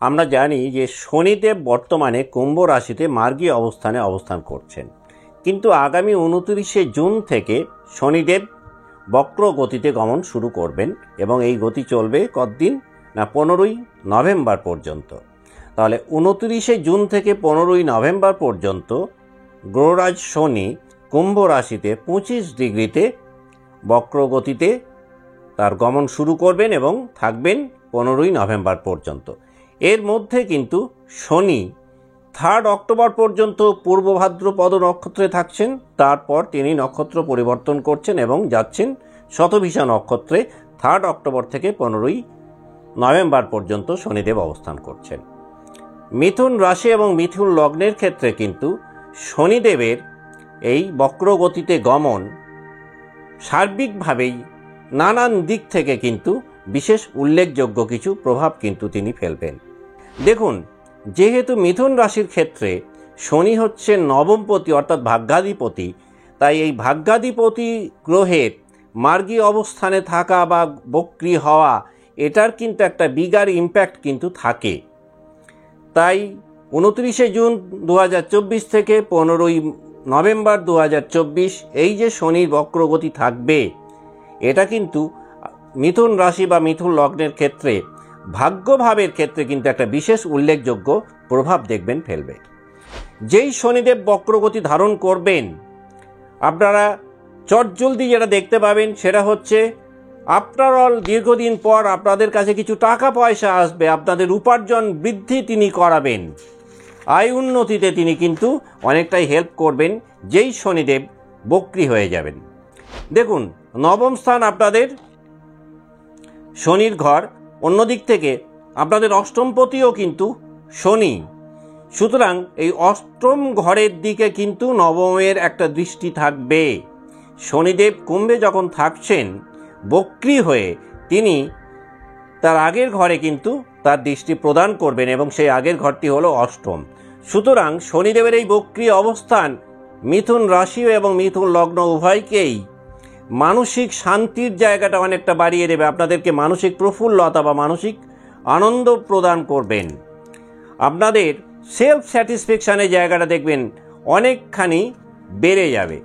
আমরা জানি যে শনিদেব বর্তমানে কুম্ভ রাশিতে মার্গী অবস্থানে অবস্থান করছেন, কিন্তু আগামী 29শে জুন থেকে শনিদেব বক্র গতিতে গমন শুরু করবেন এবং এই গতি চলবে কতদিন না 15ই নভেম্বর পর্যন্ত। তাহলে 29শে জুন থেকে 15ই নভেম্বর পর্যন্ত গ্রহরাজ শনি কুম্ভ রাশিতে 25 ডিগ্রিতে বক্র গতিতে তার গমন শুরু করবেন এবং থাকবেন 15ই নভেম্বর পর্যন্ত। এর মধ্যে কিন্তু শনি 3 অক্টোবর পর্যন্ত পূর্ব ভাদ্রপদ নক্ষত্রে থাকছেন, তারপর তিনি নক্ষত্র পরিবর্তন করছেন এবং যাচ্ছেন শতভিষা নক্ষত্রে। 3 অক্টোবর থেকে 15ই নভেম্বর পর্যন্ত শনিদেব অবস্থান করছেন। মিথুন রাশি এবং মিথুন লগ্নের ক্ষেত্রে কিন্তু শনিদেবের এই বক্রগতিতে গমন সার্বিকভাবেই নানান দিক থেকে কিন্তু বিশেষ উল্লেখযোগ্য কিছু প্রভাব কিন্তু তিনি ফেলবেন। দেখুন, যেহেতু মিথুন রাশির ক্ষেত্রে শনি হচ্ছে নবমপতি অর্থাৎ ভাগ্যাধিপতি, তাই এই ভাগ্যাধিপতি গ্রহের মার্গী অবস্থানে থাকা বা বক্রী হওয়া এটার কিন্তু একটা বিগার ইম্প্যাক্ট কিন্তু থাকে। তাই 29শে জুন 2024 থেকে 15ই নভেম্বর 2024 এই যে শনির বক্রগতি থাকবে, এটা কিন্তু মিথুন রাশি বা মিথুন লগ্নের ক্ষেত্রে ভাগ্যভাবের ক্ষেত্রে কিন্তু একটা বিশেষ উল্লেখযোগ্য প্রভাব দেখবেন ফেলবে। যেই শনিদেব বক্রগতি ধারণ করবেন, আপনারা চটজলদি যেটা দেখতে পাবেন সেটা হচ্ছে আফটার অল দীর্ঘদিন পর আপনাদের কাছে কিছু টাকা পয়সা আসবে, আপনাদের উপার্জন বৃদ্ধি তিনি করাবেন, আয় উন্নতিতে তিনি কিন্তু অনেকটাই হেল্প করবেন যেই শনিদেব বক্রী হয়ে যাবেন। দেখুন, নবম স্থান আপনাদের শনির ঘর, অন্যদিক থেকে আপনাদের অষ্টমপতিও কিন্তু শনি, সুতরাং এই অষ্টম ঘরের দিকে কিন্তু নবমের একটা দৃষ্টি থাকবে। শনিদেব কুম্ভে যখন থাকছেন বক্রী হয়ে, তিনি তার আগের ঘরে কিন্তু তার দৃষ্টি প্রদান করবেন এবং সেই আগের ঘরটি হলো অষ্টম। সুতরাং শনিদেবের এই বক্রী অবস্থান মিথুন রাশি এবং মিথুন লগ্ন উভয়কেই মানসিক শান্তির জায়গাটা অনেকটা বাড়িয়ে দেবে, আপনাদেরকে মানসিক প্রফুল্লতা বা মানসিক আনন্দ প্রদান করবেন। আপনাদের সেলফ স্যাটিসফ্যাকশনের জায়গাটা দেখবেন অনেকখানি বেড়ে যাবে।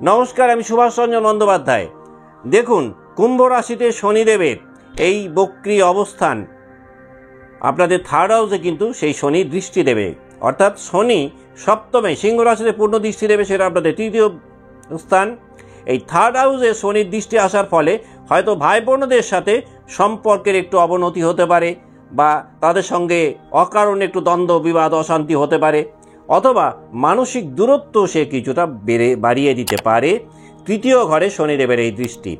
নমস্কার, আমি সুভাষ রঞ্জন বন্দ্যোপাধ্যায়। দেখুন, কুম্ভ রাশিতে শনিদেবের এই বক্রী অবস্থান আপনাদের 3rd হাউসে কিন্তু সেই শনি দৃষ্টি দেবে, অর্থাৎ শনি সপ্তমে সিংহ রাশিতে পূর্ণ দৃষ্টি দেবে, সেটা আপনাদের 3য় স্থান। এই 3rd হাউসে শনির দৃষ্টি আসার ফলে হয়তো ভাই বোনদের সাথে সম্পর্কের একটু অবনতি হতে পারে, বা তাদের সঙ্গে অকারণে একটু দ্বন্দ্ব বিবাদ অশান্তি হতে পারে, অথবা মানসিক দূরত্ব সে কিছুটা বাড়িয়ে দিতে পারে 3য় ঘরে শনিদেবের এই দৃষ্টি।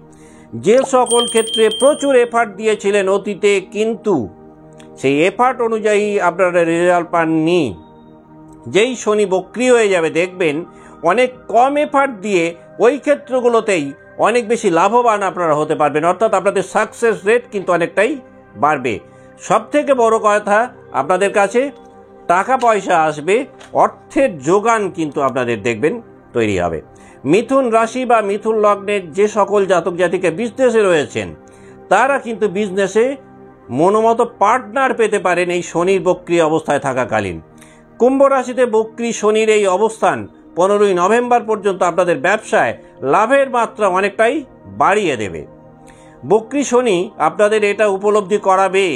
যে সকল ক্ষেত্রে প্রচুর এফার্ট দিয়েছিলেন অতীতে, কিন্তু সেই এফার্ট অনুযায়ী আপনারা রেজাল্ট পাননি, যেই শনি বক্রী হয়ে যাবে দেখবেন অনেক কম এফার্ট দিয়ে ওই ক্ষেত্রগুলোতেই অনেক বেশি লাভবান আপনারা হতে পারবেন, অর্থাৎ আপনাদের সাকসেস রেট কিন্তু অনেকটাই বাড়বে। সবথেকে বড় কথা, আপনাদের কাছে টাকা পয়সা আসবে, অর্থের যোগান কিন্তু আপনাদের দেখবেন তৈরি হবে। মিথুন রাশি বা মিথুন লগ্নের যে সকল জাতক জাতিকা বিজনেসে রয়েছেন, তারা কিন্তু বিজনেসে মনোমতো পার্টনার পেতে পারেন এই শনির বক্রী অবস্থায় থাকাকালীন। কুম্ভ রাশিতে বক্রী শনির এই অবস্থান 15ই নভেম্বর পর্যন্ত আপনাদের ব্যবসায় লাভের মাত্রা অনেকটাই বাড়িয়ে দেবে। বক্রী শনি আপনাদের এটা উপলব্ধি করাবে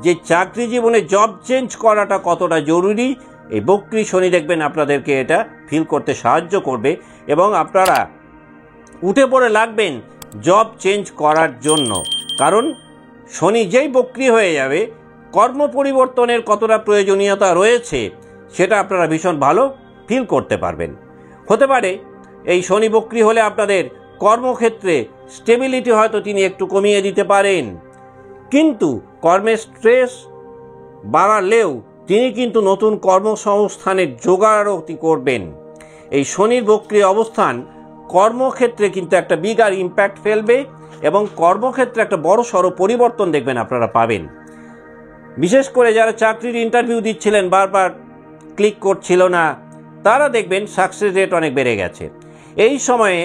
যে চাকরি জীবনে জব চেঞ্জ করাটা কতটা জরুরি। এই বক্রী শনি দেখবেন আপনাদেরকে এটা ফিল করতে সাহায্য করবে এবং আপনারা উঠে পড়ে লাগবেন জব চেঞ্জ করার জন্য, কারণ শনি যেই বক্রী হয়ে যাবে, কর্ম পরিবর্তনের কতটা প্রয়োজনীয়তা রয়েছে সেটা আপনারা ভীষণ ভালো ফিল করতে পারবেন। হতে পারে এই শনি বক্রী হলে আপনাদের কর্মক্ষেত্রে স্টেবিলিটি হয়তো তিনি একটু কমিয়ে দিতে পারেন, কিন্তু কর্মের স্ট্রেস বাড়ালেও তিনি কিন্তু নতুন কর্মসংস্থানের জোগাড়ও করবেন। এই শনির বক্রী অবস্থান কর্মক্ষেত্রে কিন্তু একটা বিগার ইম্প্যাক্ট ফেলবে এবং কর্মক্ষেত্রে একটা বড় সড়ো পরিবর্তন দেখবেন আপনারা পাবেন। বিশেষ করে যারা চাকরির ইন্টারভিউ দিচ্ছিলেন, বারবার ক্লিক করছিল না, তারা দেখবেন সাকসেস রেট অনেক বেড়ে গেছে। এই সময়ে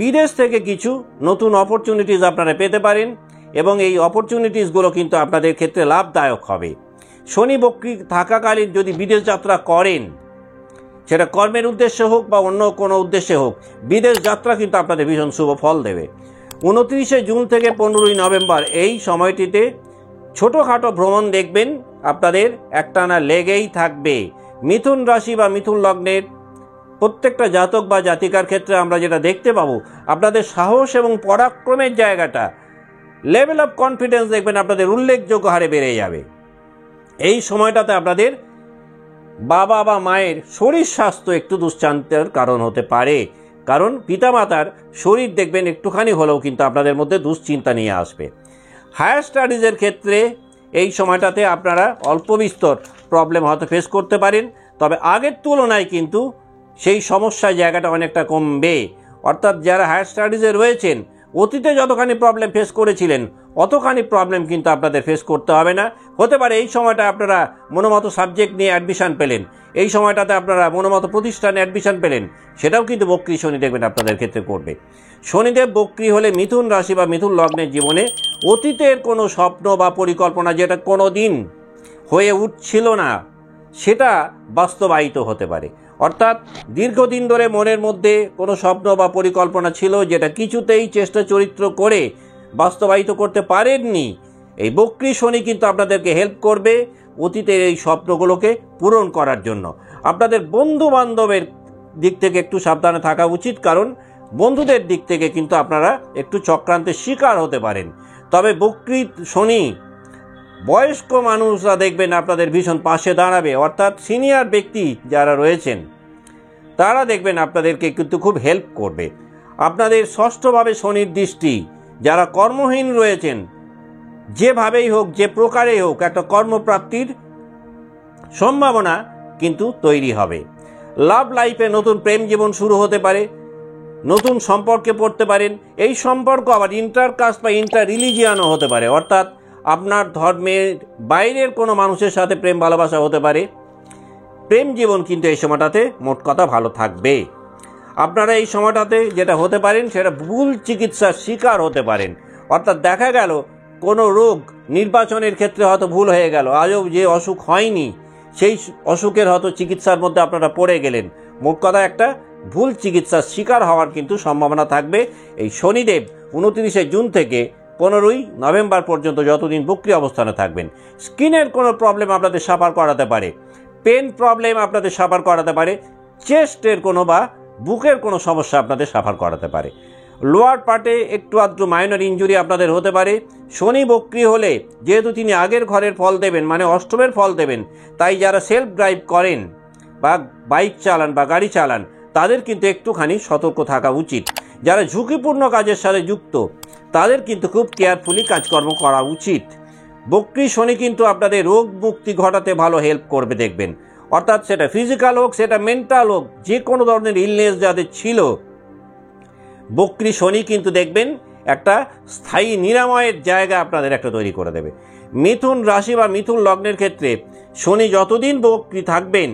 বিদেশ থেকে কিছু নতুন অপরচুনিটিস আপনারা পেতে পারেন এবং এই অপরচুনিটিসগুলো কিন্তু আপনাদের ক্ষেত্রে লাভদায়ক হবে। শনি বক্রী থাকাকালীন যদি বিদেশ যাত্রা করেন, সেটা কর্মের উদ্দেশ্যে হোক বা অন্য কোনো উদ্দেশ্যে হোক, বিদেশ যাত্রা কিন্তু আপনাদের ভীষণ শুভ ফল দেবে। 29শে জুন থেকে 15ই নভেম্বর এই সময়টিতে ছোটোখাটো ভ্রমণ দেখবেন আপনাদের একটানা লেগেই থাকবে। মিথুন রাশি বা মিথুন লগ্নের প্রত্যেকটা জাতক বা জাতিকার ক্ষেত্রে আমরা যেটা দেখতে পাবো, আপনাদের সাহস এবং পরাক্রমের জায়গাটা, লেভেল অফ কনফিডেন্স দেখবেন আপনাদের উল্লেখযোগ্য হারে বেড়ে যাবে। এই সময়টাতে আপনাদের বাবা বা মায়ের শরীর স্বাস্থ্য একটু দুশ্চিন্তার কারণ হতে পারে, কারণ পিতামাতার শরীর দেখবেন একটুখানি হলেও কিন্তু আপনাদের মধ্যে দুশ্চিন্তা নিয়ে আসবে। হায়ার স্টাডিজের ক্ষেত্রে এই সময়টাতে আপনারা অল্প বিস্তর প্রবলেম হয়তো ফেস করতে পারেন, তবে আগের তুলনায় কিন্তু সেই সমস্যার জায়গাটা অনেকটা কমবে। অর্থাৎ যারা হায়ার স্টাডিজে রয়েছেন, অতীতে যতখানি প্রবলেম ফেস করেছিলেন অতখানি প্রবলেম কিন্তু আপনাদের ফেস করতে হবে না। হতে পারে এই সময়টা আপনারা মনোমতো সাবজেক্ট নিয়ে অ্যাডমিশান পেলেন, এই সময়টাতে আপনারা মনোমতো প্রতিষ্ঠানে অ্যাডমিশান পেলেন, সেটাও কিন্তু বক্রী শনি দেখবেন আপনাদের ক্ষেত্রে করবে। শনিদেব বক্রী হলে মিথুন রাশি বা মিথুন লগ্নের জীবনে অতীতের কোনো স্বপ্ন বা পরিকল্পনা যেটা কোনো দিন হয়ে উঠছিল না, সেটা বাস্তবায়িত হতে পারে। অর্থাৎ দীর্ঘদিন ধরে মনের মধ্যে কোনো স্বপ্ন বা পরিকল্পনা ছিল যেটা কিছুতেই চেষ্টা চরিত্র করে বাস্তবায়িত করতে পারেননি, এই বক্রী শনি কিন্তু আপনাদেরকে হেল্প করবে অতীতের এই স্বপ্নগুলোকে পূরণ করার জন্য। আপনাদের বন্ধু বান্ধবের দিক থেকে একটু সাবধানে থাকা উচিত, কারণ বন্ধুদের দিক থেকে কিন্তু আপনারা একটু চক্রান্তের শিকার হতে পারেন। তবে বক্রী শনি বয়স্ক মানুষরা দেখবেন আপনাদের ভীষণ পাশে দাঁড়াবে, অর্থাৎ সিনিয়র ব্যক্তি যারা রয়েছেন তারা দেখবেন আপনাদেরকে কিন্তু খুব হেল্প করবে। আপনাদের ষষ্ঠভাবে শনির দৃষ্টি, যারা কর্মহীন রয়েছেন, যেভাবেই হোক যে প্রকারেই হোক একটা কর্মপ্রাপ্তির সম্ভাবনা কিন্তু তৈরি হবে। লাভ লাইফে নতুন প্রেম জীবন শুরু হতে পারে, নতুন সম্পর্কে পড়তে পারেন। এই সম্পর্ক আবার ইন্টারকাস্ট বা ইন্টার রিলিজিয়ানও হতে পারে, অর্থাৎ আপনার ধর্মের বাইরের কোনো মানুষের সাথে প্রেম ভালোবাসা হতে পারে। প্রেম জীবন কিন্তু এই সময়টাতে মোট কথা ভালো থাকবে। আপনারা এই সময়টাতে যেটা হতে পারেন সেটা ভুল চিকিৎসার শিকার হতে পারেন। অর্থাৎ দেখা গেল কোনো রোগ নির্বাচনের ক্ষেত্রে হয়তো ভুল হয়ে গেল, আজও যে অসুখ হয়নি সেই অসুখের হয়তো চিকিৎসার মধ্যে আপনারা পড়ে গেলেন। মোট কথা একটা ভুল চিকিৎসার শিকার হওয়ার কিন্তু সম্ভাবনা থাকবে এই শনিদেব 29শে জুন থেকে 15ই নভেম্বর পর্যন্ত যতদিন বক্রী অবস্থানে থাকবেন। স্কিনের কোনো প্রবলেম আপনাদের সাফার করাতে পারে, পেন প্রবলেম আপনাদের সাফার করাতে পারে, চেস্টের কোনো বা বুকের কোনো সমস্যা আপনাদের সাফার করাতে পারে। লোয়ার পার্টে একটু আধটু মাইনর ইনজুরি আপনাদের হতে পারে। শনি বক্রী হলে যেহেতু তিনি আগের ঘরের ফল দেবেন, মানে অষ্টমের ফল দেবেন, তাই যারা সেলফ ড্রাইভ করেন বা বাইক চালান বা গাড়ি চালান তাদের কিন্তু একটুখানি সতর্ক থাকা উচিত। যারা ঝুঁকিপূর্ণ কাজের সাথে যুক্ত তাদের কিন্তু খুব কেয়ারফুলি কাজকর্ম করা উচিত। বক্রী শনি কিন্তু আপনাদের রোগ মুক্তি ঘটাতে ভালো হেল্প করবে দেখবেন। অর্থাৎ সেটা ফিজিক্যাল হোক, সেটা মেন্টাল হোক, যে কোনো ধরনের ইলনেস যাদের ছিল, বক্রী শনি কিন্তু দেখবেন একটা স্থায়ী নিরাময়ের জায়গা আপনাদের একটা তৈরি করে দেবে। মিথুন রাশি বা মিথুন লগ্নের ক্ষেত্রে শনি যতদিন বক্রী থাকবেন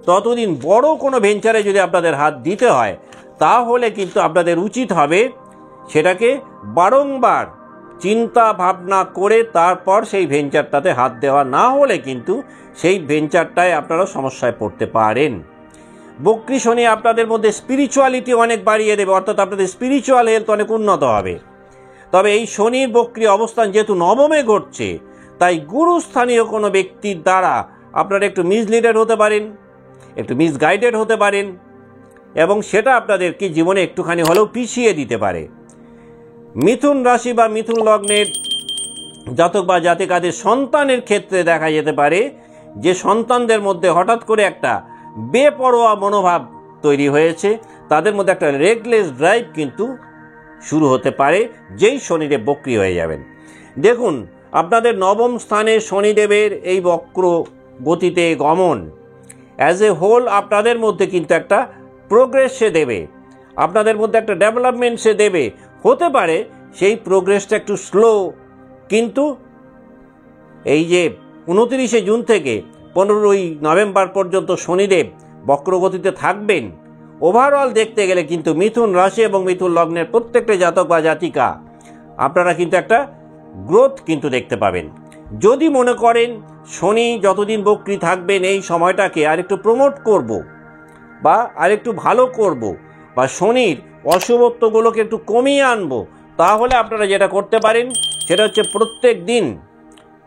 ততদিন বড় কোনো ভেঞ্চারে যদি আপনাদের হাত দিতে হয়, তাহলে কিন্তু আপনাদের উচিত হবে সেটাকে বারংবার চিন্তা ভাবনা করে তারপর সেই ভেঞ্চারটাতে হাত দেওয়া, না হলে কিন্তু সেই ভেঞ্চারটায় আপনারা সমস্যায় পড়তে পারেন। বক্রী শনি আপনাদের মধ্যে স্পিরিচুয়ালিটি অনেক বাড়িয়ে দেবে, অর্থাৎ আপনাদের স্পিরিচুয়াল হেলথ অনেক উন্নত হবে। তবে এই শনির বক্রী অবস্থান যেহেতু নবমে ঘটছে, তাই গুরুস্থানীয় কোনো ব্যক্তির দ্বারা আপনারা একটু মিসলিডেড হতে পারেন, একটু মিসগাইডেড হতে পারেন, এবং সেটা আপনাদেরকে জীবনে একটুখানি হলেও পিছিয়ে দিতে পারে। মিথুন রাশি বা মিথুন লগ্নের জাতক বা জাতিকাদের সন্তানের ক্ষেত্রে দেখা যেতে পারে যে সন্তানদের মধ্যে হঠাৎ করে একটা বেপরোয়া মনোভাব তৈরি হয়েছে, তাদের মধ্যে একটা রেগলেস ড্রাইভ কিন্তু শুরু হতে পারে যেই শনিদেব বক্রী হয়ে যাবেন। দেখুন, আপনাদের নবম স্থানে শনিদেবের এই বক্র গতিতে গমন অ্যাজ এ হোল আপনাদের মধ্যে কিন্তু একটা প্রোগ্রেস সে দেবে, আপনাদের মধ্যে একটা ডেভেলপমেন্ট সে দেবে। হতে পারে সেই প্রোগ্রেসটা একটু স্লো, কিন্তু এই যে 29শে জুন থেকে 15ই নভেম্বর পর্যন্ত শনিদেব বক্রগতিতে থাকবেন, ওভারঅল দেখতে গেলে কিন্তু মিথুন রাশি এবং মিথুন লগ্নের প্রত্যেকটা জাতক বা জাতিকা আপনারা কিন্তু একটা গ্রোথ কিন্তু দেখতে পাবেন। যদি মনে করেন শনি যতদিন বক্রী থাকবেন এই সময়টাকে আরেকটু প্রমোট করব বা আরেকটু ভালো করব বা শনির অশুভত্বগুলোকে একটু কমিয়ে আনবো, তাহলে আপনারা যেটা করতে পারেন সেটা হচ্ছে প্রত্যেক দিন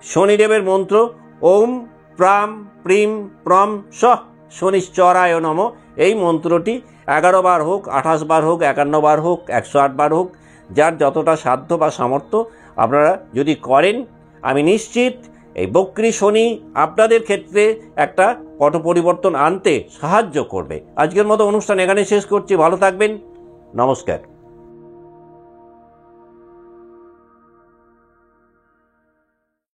শনিদেবের মন্ত্র ওম প্রাম প্রিম প্রম সহ শনিশ্চরায় নমঃ এই মন্ত্রটি 11 বার হোক, 28 বার হোক, 51 বার হোক, 108 বার হোক, যার যতটা সাধ্য বা সামর্থ্য আপনারা যদি করেন, আমি নিশ্চিত এই বক্রী শনি আপনাদের ক্ষেত্রে একটা পট পরিবর্তন আনতে সাহায্য করবে। আজকের মতো অনুষ্ঠান এখানে শেষ করছি। ভালো থাকবেন। নমস্কার।